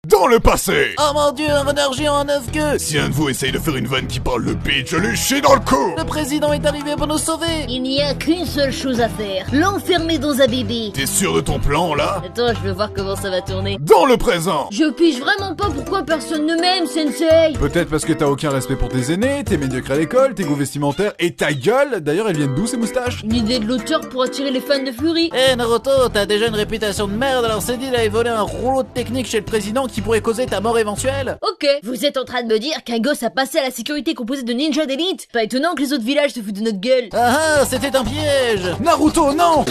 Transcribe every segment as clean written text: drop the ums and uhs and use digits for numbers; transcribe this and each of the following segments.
Dans le passé. Oh mon dieu, un renard géant à 9 queues. Si un de vous essaye de faire une vanne qui parle le pitch, je lui chie dans le cou. Le président est arrivé pour nous sauver. Il n'y a qu'une seule chose à faire, l'enfermer dans un bébé. T'es sûr de ton plan, là? Attends, je veux voir comment ça va tourner. Dans le présent. Je pige vraiment pas pourquoi personne ne m'aime, Sensei. Peut-être parce que t'as aucun respect pour tes aînés, t'es médiocre à l'école, tes goûts vestimentaires et ta gueule. D'ailleurs, elles viennent d'où ces moustaches? Une idée de l'auteur pour attirer les fans de Fury. Eh Naruto, t'as déjà une réputation de merde, alors c'est dit d'aller voler un rouleau de technique chez le président qui pourrait causer ta mort éventuelle. Ok, vous êtes en train de me dire qu'un gosse a passé à la sécurité composée de ninjas d'élite? Pas étonnant que les autres villages se foutent de notre gueule. Ah, c'était un piège. Naruto, non!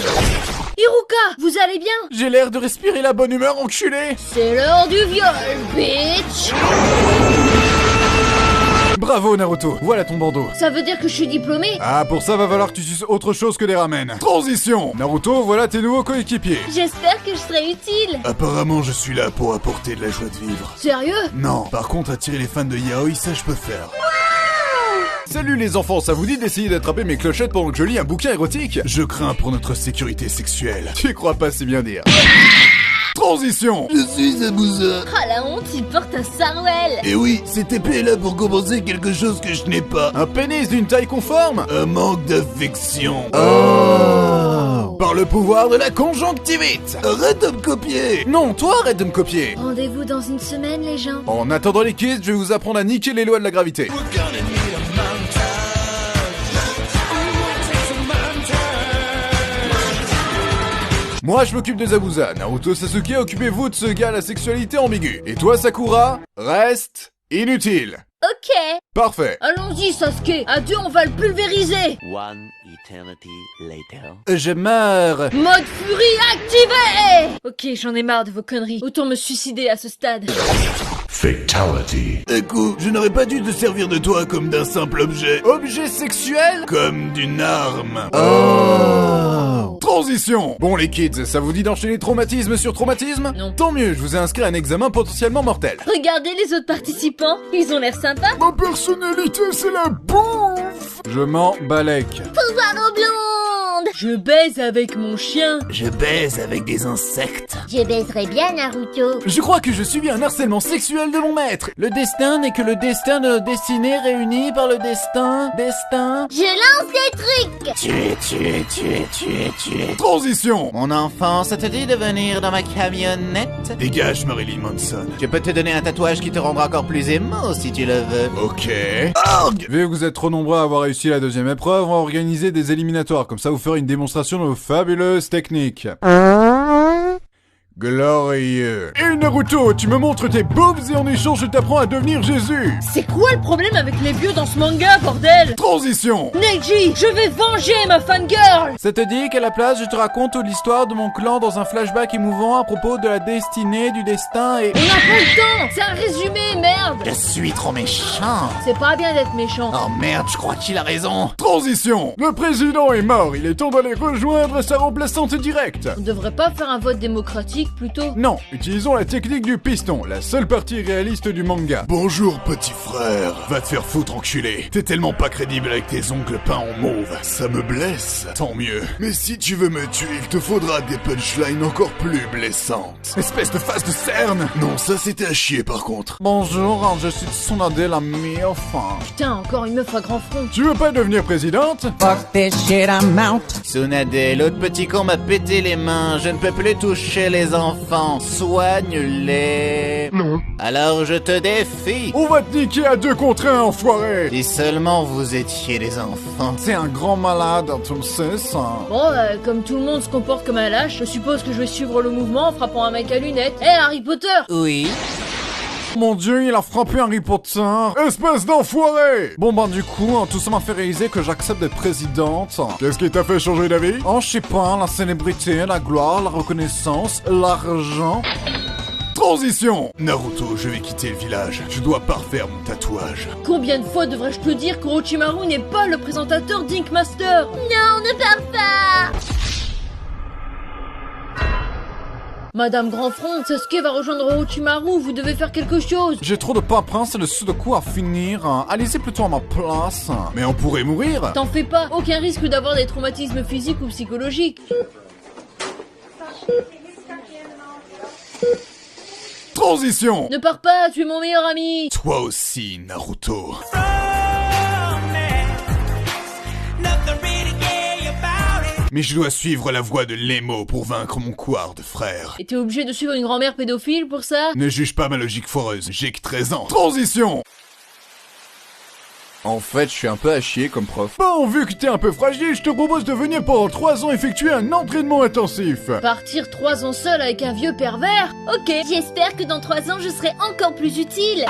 Hiruka, vous allez bien? J'ai l'air de respirer la bonne humeur, enculé! C'est l'heure du viol, bitch. Bravo Naruto, voilà ton bandeau. Ça veut dire que je suis diplômé? Ah, pour ça va falloir que tu suces autre chose que des ramen. Transition! Naruto, voilà tes nouveaux coéquipiers. J'espère que je serai utile. Apparemment, je suis là pour apporter de la joie de vivre. Sérieux? Non, par contre, attirer les fans de yaoi, ça je peux faire. Salut les enfants, ça vous dit d'essayer d'attraper mes clochettes pendant que je lis un bouquin érotique? Je crains pour notre sécurité sexuelle. Tu crois pas si bien dire. Transition! Je suis Zabuza. Ah la honte, il porte un sarouel. Et oui, cette épée est là pour compenser quelque chose que je n'ai pas. Un pénis d'une taille conforme? Un manque d'affection. Oh! Par le pouvoir de la conjonctivite! Arrête de me copier. Non, toi arrête de me copier! Rendez-vous dans une semaine, les gens. En attendant les kids, je vais vous apprendre à niquer les lois de la gravité. Moi, je m'occupe de Zabuza. Naruto Sasuke, occupez-vous de ce gars à la sexualité ambiguë. Et toi, Sakura, reste inutile. Ok. Parfait. Allons-y, Sasuke. À deux, on va le pulvériser. One eternity later. Je meurs. Mode furie activé. Ok, j'en ai marre de vos conneries. Autant me suicider à ce stade. Fatality. Écoute, je n'aurais pas dû te servir de toi comme d'un simple objet. Objet sexuel? Comme d'une arme. Oh. Transition. Bon les kids, ça vous dit d'enchaîner traumatisme sur traumatisme? Non. Tant mieux, je vous ai inscrit à un examen potentiellement mortel. Regardez les autres participants. Ils ont l'air sympas. Ma personnalité, c'est la bouffe. Je m'en balèque. Pouvoir aux blondes. Je baise avec mon chien. Je baise avec des insectes. Je baiserais bien Naruto. Je crois que je subis un harcèlement sexuel de mon maître. Le destin n'est que le destin de nos destinées réunies par le destin. Je lance des trucs. Tu es. Transition. Mon enfant, ça te dit de venir dans ma camionnette? Dégage, Marilyn Manson. Je peux te donner un tatouage qui te rendra encore plus émo si tu le veux. Ok. Vu que vous êtes trop nombreux à avoir réussi la deuxième épreuve, on va organiser des éliminatoires. Comme ça, vous ferez une démonstration de vos fabuleuses techniques. Glorieux. Et Naruto, tu me montres tes boobs et en échange je t'apprends à devenir Jésus. C'est quoi le problème avec les vieux dans ce manga, bordel? Transition. Neji, je vais venger ma fangirl. Ça te dit qu'à la place, je te raconte toute l'histoire de mon clan dans un flashback émouvant à propos de la destinée, du destin et... On n'a pas le temps. C'est un résumé, merde. Je suis trop méchant. C'est pas bien d'être méchant. Oh merde, je crois qu'il a raison. Transition. Le président est mort, il est temps d'aller rejoindre sa remplaçante directe. On devrait pas faire un vote démocratique plutôt? Non, utilisons la technique du piston, la seule partie réaliste du manga. Bonjour, petit frère. Va te faire foutre, enculé. T'es tellement pas crédible avec tes ongles peints en mauve. Ça me blesse. Tant mieux. Mais si tu veux me tuer, il te faudra des punchlines encore plus blessantes. Espèce de face de cerne. Non, ça c'était à chier par contre. Bonjour, je suis Tsunade la enfin. Putain, encore une meuf à grand front. Tu veux pas devenir présidente? Fuck this shit, I'm out. Tsunade, l'autre petit con m'a pété les mains. Je ne peux plus toucher les enfants. Soigne-les. Non. Alors je te défie. On va te niquer à 2 contre 1, enfoiré. Si seulement vous étiez des enfants. C'est un grand malade, tu le sais, ça. Bon, comme tout le monde se comporte comme un lâche, je suppose que je vais suivre le mouvement en frappant un mec à lunettes. Hé, Harry Potter! Oui. Mon dieu, il a frappé Harry Potter. Espèce d'enfoiré. Bon ben du coup, tout ça m'a fait réaliser que j'accepte d'être présidente. Qu'est-ce qui t'a fait changer d'avis? Oh, je sais pas, la célébrité, la gloire, la reconnaissance, l'argent... Transition. Naruto, je vais quitter le village. Je dois parfaire mon tatouage. Combien de fois devrais-je te dire qu'Orochimaru n'est pas le présentateur d'Ink Master? Non, ne pars pas! Madame Grandfront, Sasuke va rejoindre Orochimaru, vous devez faire quelque chose. J'ai trop de paperasse et de sudoku à finir. Allez-y plutôt à ma place. Mais on pourrait mourir. T'en fais pas, aucun risque d'avoir des traumatismes physiques ou psychologiques. Transition. Ne pars pas, tu es mon meilleur ami. Toi aussi, Naruto. Mais je dois suivre la voie de Lemo pour vaincre mon quart de frère. Et t'es obligé de suivre une grand-mère pédophile pour ça? Ne juge pas ma logique foireuse, j'ai que 13 ans. Transition. En fait, je suis un peu à chier comme prof. Bon, vu que t'es un peu fragile, je te propose de venir pendant 3 ans effectuer un entraînement intensif. Partir 3 ans seul avec un vieux pervers? Ok. J'espère que dans 3 ans, je serai encore plus utile.